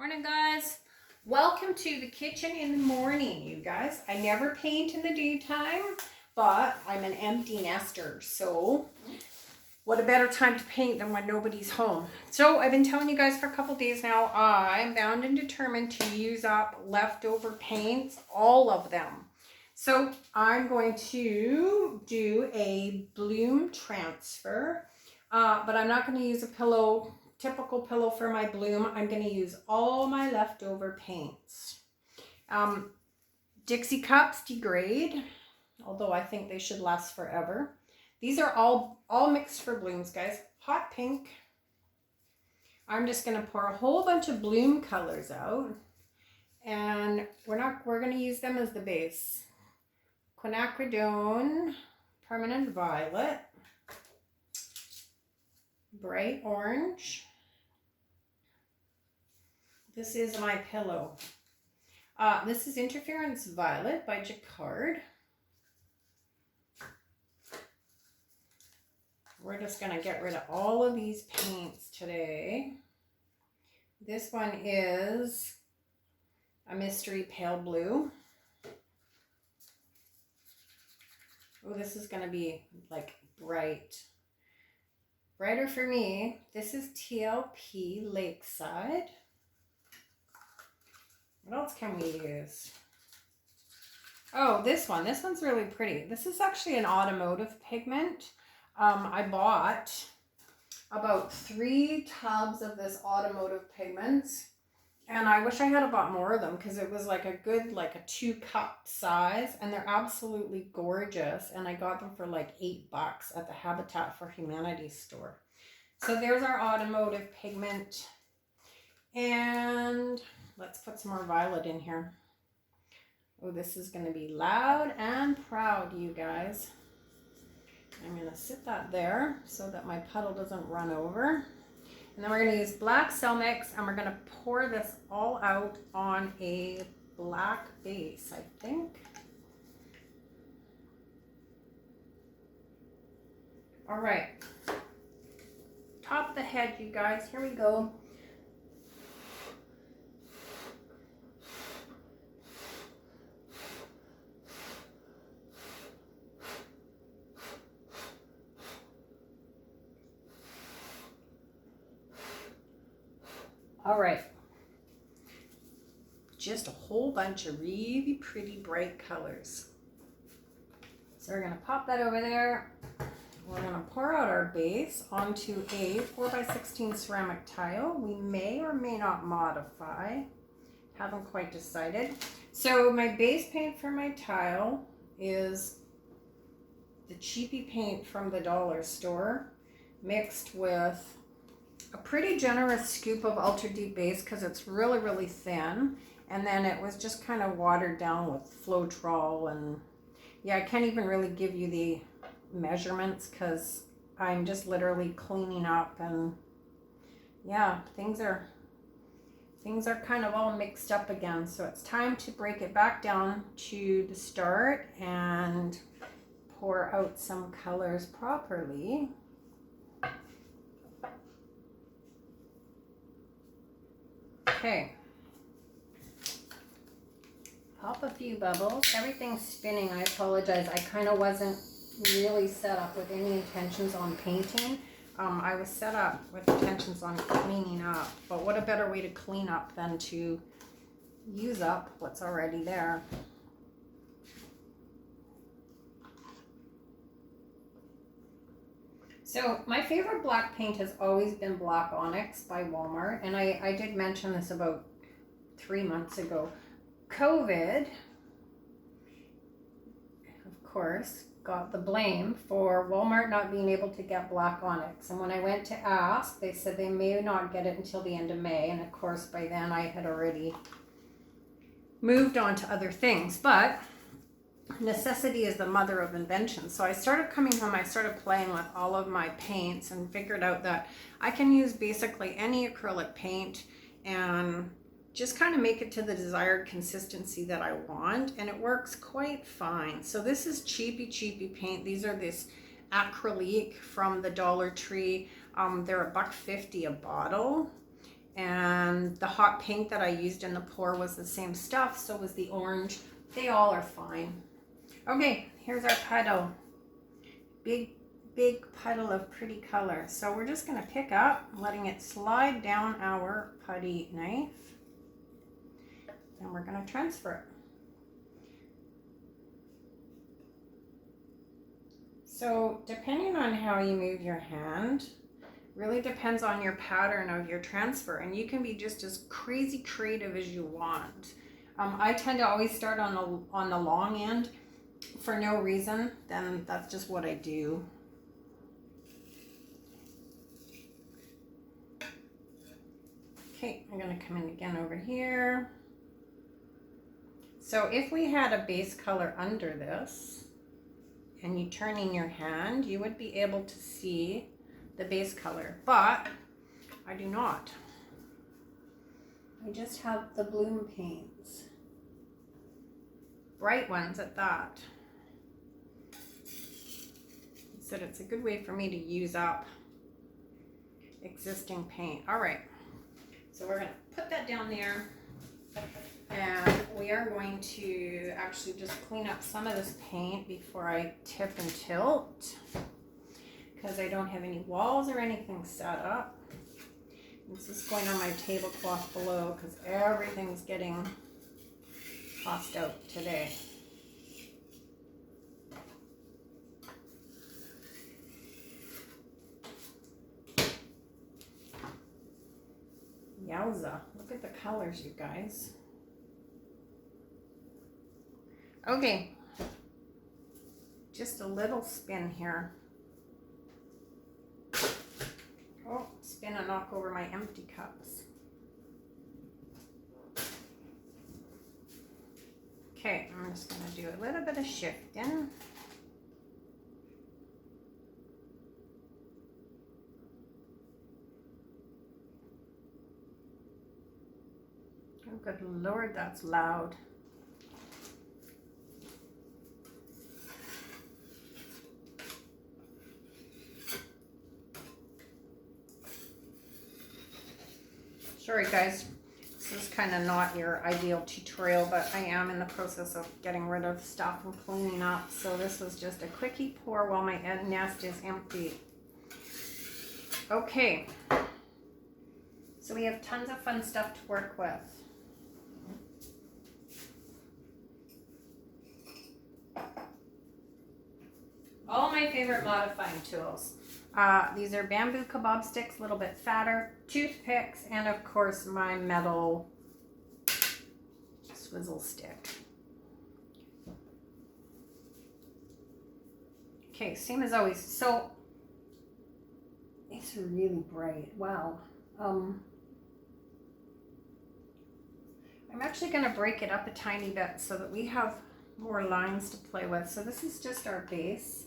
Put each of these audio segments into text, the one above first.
Morning, guys. Welcome to the kitchen in the morning, you guys. I never paint in the daytime, but I'm an empty nester, so what a better time to paint than when nobody's home. So I've been telling you guys for a couple days now, I'm bound and determined to use up leftover paints, all of them. So I'm going to do a bloom transfer, but I'm not going to use a typical pillow for my bloom. I'm going to use all my leftover paints. Dixie cups degrade, although I think they should last forever. These are all mixed for blooms, guys. Hot pink. I'm just going to pour a whole bunch of bloom colors out, and we're going to use them as the base. Quinacridone, permanent violet, bright orange. This is my pillow. This is Interference Violet by Jacquard. We're just going to get rid of all of these paints today. This one is a Mystery Pale Blue. Oh, this is going to be like brighter for me. This is TLP Lakeside. What else can we use? Oh, this one's really pretty. This is actually an automotive pigment. I bought about 3 tubs of this automotive pigments, and I wish I had bought more of them because it was like a good, like a 2-cup size, and they're absolutely gorgeous. And I got them for like $8 at the Habitat for Humanity store. So there's our automotive pigment, and let's put some more violet in here. Oh, this is going to be loud and proud, you guys. I'm going to sit that there so that my puddle doesn't run over. And then we're going to use black cell mix, and we're going to pour this all out on a black base, I think. All right. Top the head, you guys. Here we go. All right, just a whole bunch of really pretty bright colors. So we're going to pop that over there. We're going to pour out our base onto a 4x16 ceramic tile. We may or may not modify. Haven't quite decided. So my base paint for my tile is the cheapy paint from the dollar store mixed with a pretty generous scoop of ultra deep base because it's really thin, and then it was just kind of watered down with floetrol. And yeah, I can't even really give you the measurements because I'm just literally cleaning up, and yeah, things are kind of all mixed up again. So it's time to break it back down to the start and pour out some colors properly. Okay, pop a few bubbles. Everything's spinning. I apologize. I kind of wasn't really set up with any intentions on painting. I was set up with intentions on cleaning up, but what a better way to clean up than to use up what's already there. So my favorite black paint has always been Black Onyx by Walmart, and I did mention this about 3 months ago. COVID, of course, got the blame for Walmart not being able to get Black Onyx, and when I went to ask, they said they may not get it until the end of May, and of course by then I had already moved on to other things, but necessity is the mother of invention. So I started coming home, I started playing with all of my paints and figured out that I can use basically any acrylic paint and just kind of make it to the desired consistency that I want, and it works quite fine. So this is cheapy paint. These are this acrylic from the Dollar Tree. They're $1.50 a bottle, and the hot pink that I used in the pour was the same stuff, so was the orange. They all are fine. Okay, here's our puddle. Big puddle of pretty color. So we're just going to pick up, letting it slide down our putty knife, and we're going to transfer it. So depending on how you move your hand, really depends on your pattern of your transfer, and you can be just as crazy creative as you want. I tend to always start on the long end for no reason. Then that's just what I do. Okay, I'm going to come in again over here. So if we had a base color under this and you turn in your hand, you would be able to see the base color, but I do not. I just have the bloom paints. Bright ones at that. He said it's a good way for me to use up existing paint. All right, so we're going to put that down there, and we are going to actually just clean up some of this paint before I tip and tilt, because I don't have any walls or anything set up. This is going on my tablecloth below because everything's getting tossed out today. Yowza, look at the colors, you guys. Okay, just a little spin here. Oh, spin and knock over my empty cups. Okay, I'm just going to do a little bit of shifting. Oh, good Lord, that's loud. Sorry guys, this is kind of not your ideal tutorial, but I am in the process of getting rid of stuff and cleaning up. So this was just a quickie pour while my nest is empty. Okay, so we have tons of fun stuff to work with. All my favorite modifying tools. These are bamboo kebab sticks, a little bit fatter, toothpicks, and of course my metal swizzle stick. Okay, same as always. So it's really bright. Wow. I'm actually going to break it up a tiny bit so that we have more lines to play with. So this is just our base.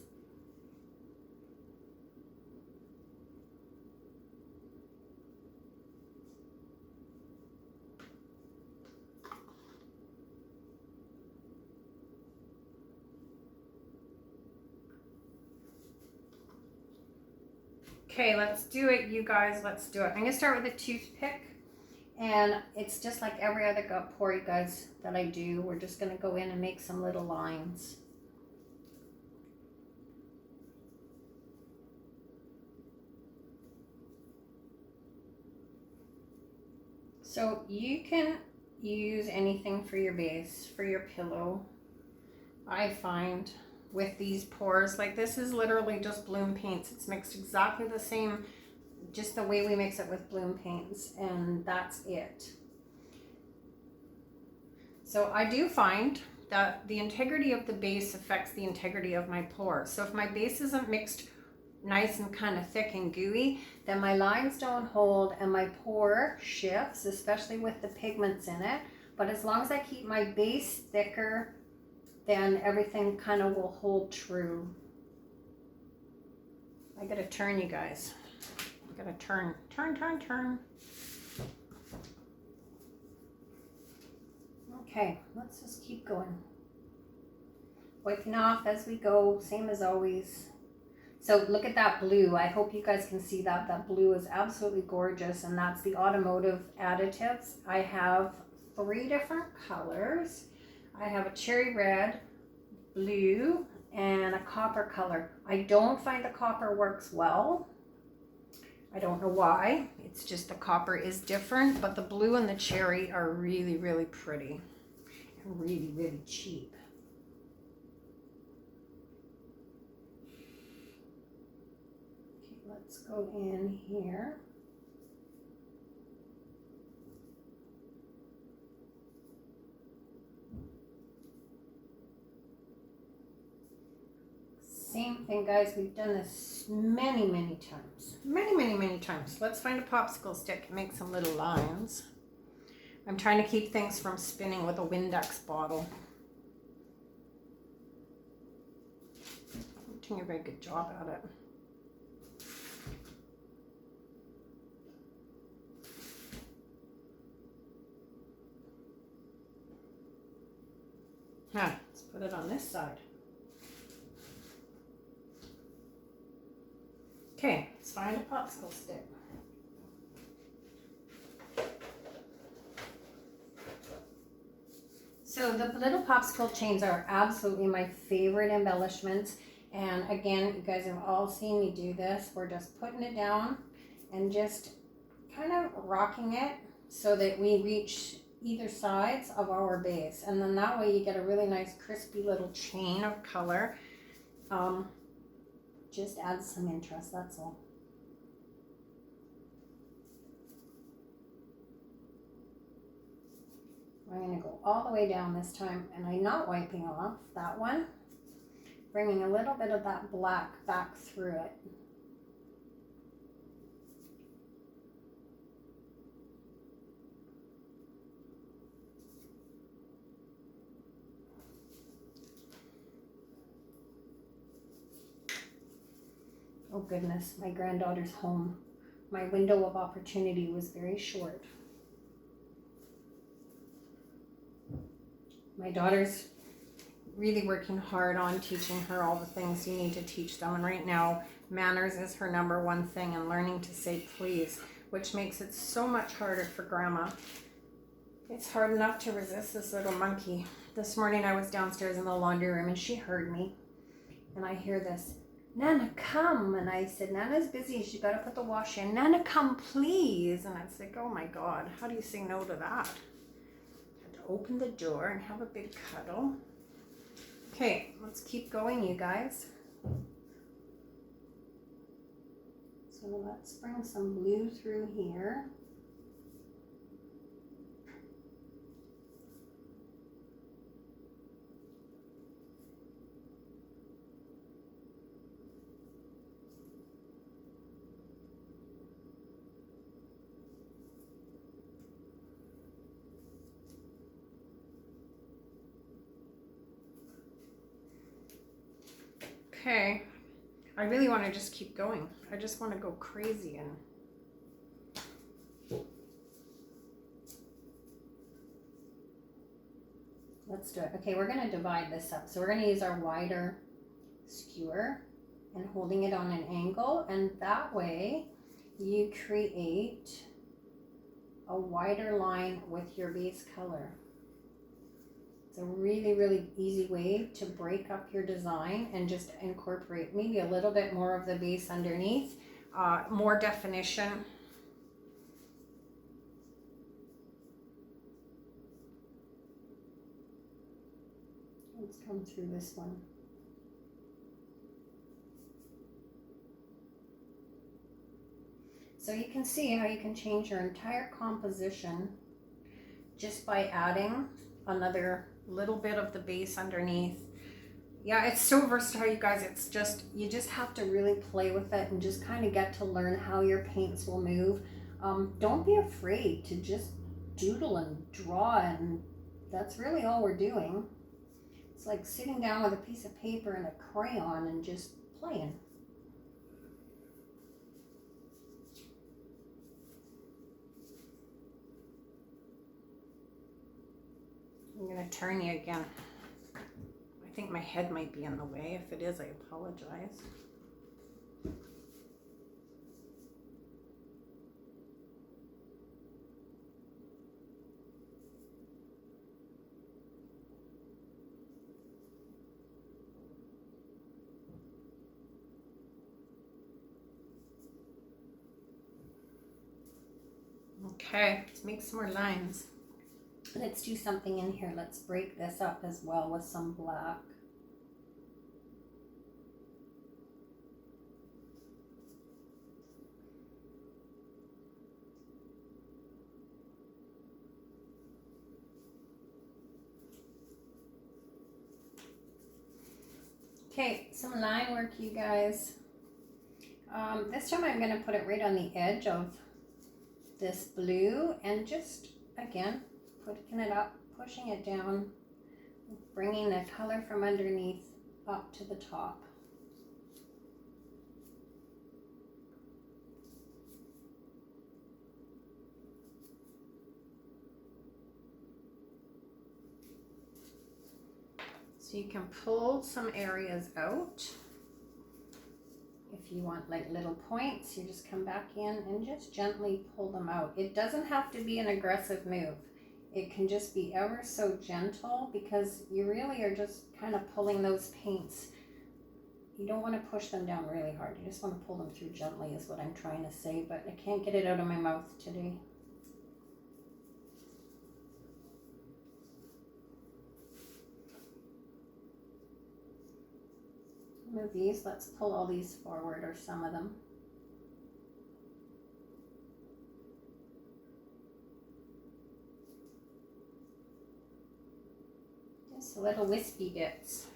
Okay, let's do it, you guys. Let's do it. I'm going to start with a toothpick, and it's just like every other pour, you guys, that I do. We're just going to go in and make some little lines. So you can use anything for your base, for your pillow. I find with these pours, like this is literally just bloom paints. It's mixed exactly the same, just the way we mix it with bloom paints, and that's it. So I do find that the integrity of the base affects the integrity of my pour. So if my base isn't mixed nice and kind of thick and gooey, then my lines don't hold and my pour shifts, especially with the pigments in it. But as long as I keep my base thicker, then everything kind of will hold true. I gotta turn, you guys. I gotta turn. Okay, let's just keep going. Wiping off as we go, same as always. So look at that blue. I hope you guys can see that. That blue is absolutely gorgeous, and that's the automotive additives. I have 3 different colors. I have a cherry red, blue, and a copper color. I don't find the copper works well. I don't know why. It's just the copper is different, but the blue and the cherry are really, really pretty and really, really cheap. Okay, let's go in here. Same thing, guys. We've done this many, many times. Many times. Let's find a popsicle stick and make some little lines. I'm trying to keep things from spinning with a Windex bottle. I'm doing a very good job at it. Let's put it on this side. Okay, let's find a popsicle stick. So the little popsicle chains are absolutely my favorite embellishments. And again, you guys have all seen me do this. We're just putting it down and just kind of rocking it so that we reach either sides of our base. And then that way you get a really nice crispy little chain of color. Just adds some interest, that's all. I'm going to go all the way down this time, and I'm not wiping off that one. Bringing a little bit of that black back through it. Oh goodness, my granddaughter's home. My window of opportunity was very short. My daughter's really working hard on teaching her all the things you need to teach them. And right now, manners is her #1 thing, and learning to say please, which makes it so much harder for Grandma. It's hard enough to resist this little monkey. This morning I was downstairs in the laundry room and she heard me. And I hear this, "Nana, come." And I said, "Nana's busy. She's got to put the wash in." "Nana, come, please." And I was like, oh my God, how do you say no to that? Had to open the door and have a big cuddle. Okay, let's keep going, you guys. So let's bring some blue through here. Okay, I really want to just keep going. I just want to go crazy and let's do it. Okay, we're going to divide this up. So we're going to use our wider skewer and holding it on an angle, and that way you create a wider line with your base color. It's a really, really easy way to break up your design and just incorporate maybe a little bit more of the base underneath, more definition. Let's come through this one. So you can see how you can change your entire composition just by adding another little bit of the base underneath. Yeah, it's so versatile, you guys. It's just, you just have to really play with it and just kind of get to learn how your paints will move. Don't be afraid to just doodle and draw, and that's really all we're doing. It's like sitting down with a piece of paper and a crayon and just playing. I'm going to turn you again. I think my head might be in the way. If it is, I apologize. Okay, let's make some more lines. Let's do something in here. Let's break this up as well with some black. Okay, some line work, you guys. This time I'm going to put it right on the edge of this blue and just, again, putting it up, pushing it down, bringing the color from underneath up to the top. So you can pull some areas out. If you want like little points, you just come back in and just gently pull them out. It doesn't have to be an aggressive move. It can just be ever so gentle because you really are just kind of pulling those paints. You don't want to push them down really hard. You just want to pull them through gently is what I'm trying to say, but I can't get it out of my mouth today. Some of these, let's pull all these forward, or some of them. Just little wispy bits.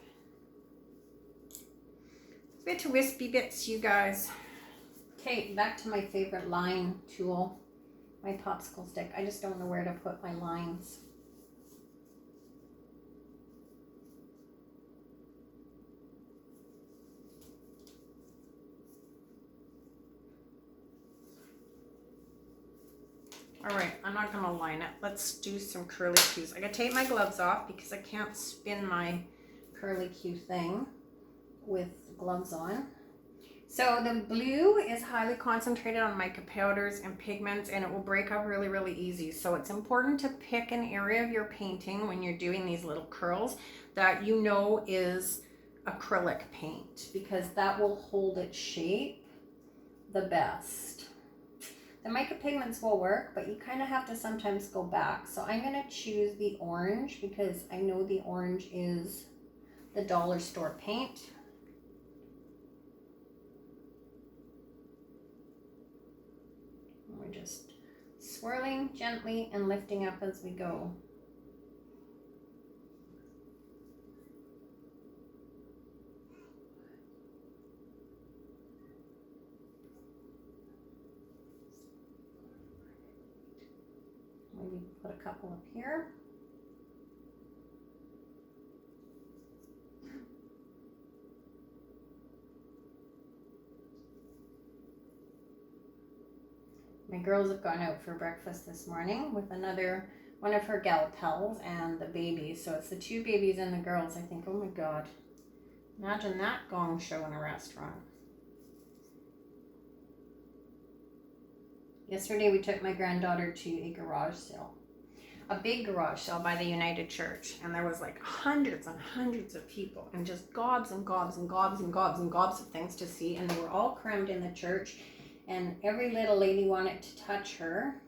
Bit of wispy bits, you guys. Okay, back to my favorite line tool, my popsicle stick. I just don't know where to put my lines. All right, I'm not gonna line it. Let's do some curly cues. I gotta take my gloves off because I can't spin my Curly cue thing with gloves on. So the blue is highly concentrated on mica powders and pigments, and it will break up really, really easy. So it's important to pick an area of your painting when you're doing these little curls that you know is acrylic paint, because that will hold its shape the best. The mica pigments will work, but you kind of have to sometimes go back. So I'm going to choose the orange because I know the orange is the dollar store paint. And we're just swirling gently and lifting up as we go. Maybe put a couple up here. My girls have gone out for breakfast this morning with one of her gal pals and the babies. So it's the two babies and the girls. I think, oh my God, imagine that gong show in a restaurant. Yesterday we took my granddaughter to a garage sale. A big garage sale by the United Church. and there was like hundreds and hundreds of people and just gobs and gobs and gobs and gobs and gobs of things to see. And they were all crammed in the church. And every little lady wanted to touch her,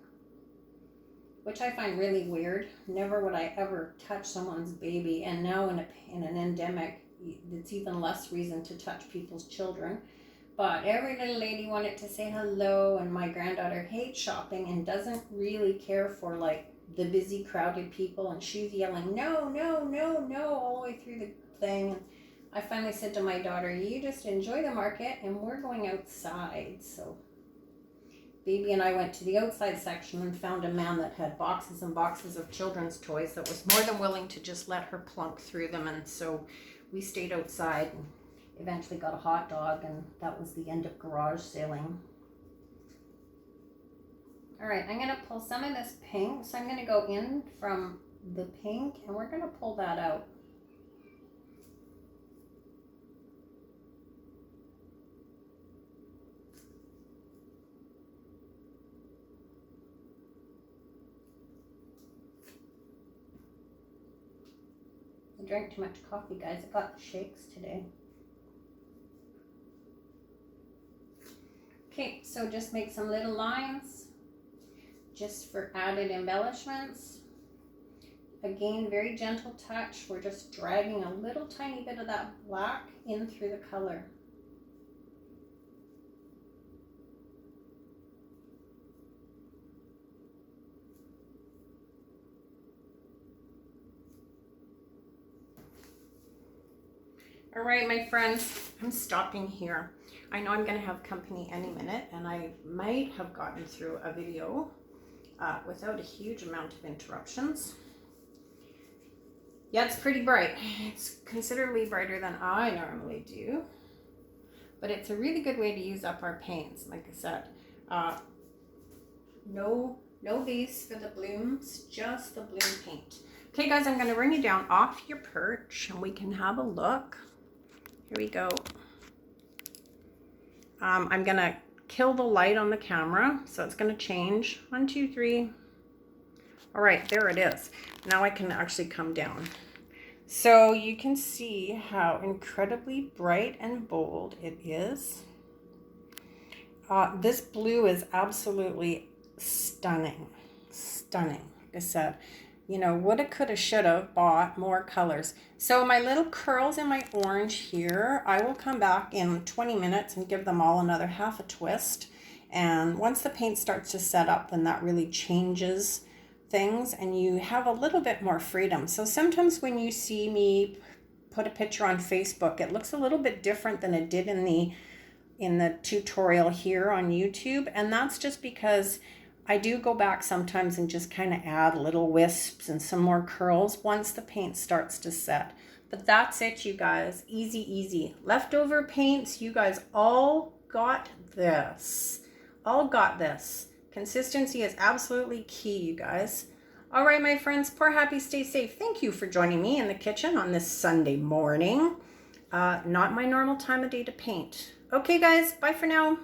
which I find really weird. Never would I ever touch someone's baby. And now in an endemic, it's even less reason to touch people's children. But every little lady wanted to say hello, and my granddaughter hates shopping and doesn't really care for like the busy crowded people, and she's yelling no, no, no, no all the way through the thing. And I finally said to my daughter, you just enjoy the market and we're going outside. So baby and I went to the outside section and found a man that had boxes and boxes of children's toys that was more than willing to just let her plunk through them. And so we stayed outside and eventually got a hot dog, and that was the end of garage sailing. All right, I'm gonna pull some of this pink. So I'm gonna go in from the pink and we're gonna pull that out. I drank too much coffee, guys. I got the shakes today. Okay, so just make some little lines. just for added embellishments. Again, very gentle touch. We're just dragging a little tiny bit of that black in through the color. All right, my friends, I'm stopping here. I know I'm going to have company any minute, and I might have gotten through a video without a huge amount of interruptions. Yeah, it's pretty bright. It's considerably brighter than I normally do, but it's a really good way to use up our paints. Like I said, no base for the blooms, just the bloom paint. Okay, guys, I'm going to bring you down off your perch, and we can have a look. Here we go. I'm going to kill the light on the camera, so it's going to change. 1, 2, 3. All right, there it is. Now I can actually come down. So you can see how incredibly bright and bold it is. This blue is absolutely stunning. Stunning. Like I said, you know, woulda, coulda, shoulda bought more colors. So my little curls in my orange here, I will come back in 20 minutes and give them all another half a twist. And once the paint starts to set up, then that really changes things and you have a little bit more freedom. So sometimes when you see me put a picture on Facebook, it looks a little bit different than it did in the tutorial here on YouTube. And that's just because I do go back sometimes and just kind of add little wisps and some more curls once the paint starts to set. But that's it, you guys. Easy, easy. Leftover paints, you guys all got this. All got this. Consistency is absolutely key, you guys. All right, my friends, pour happy, stay safe. Thank you for joining me in the kitchen on this Sunday morning. Not my normal time of day to paint. Okay, guys, bye for now.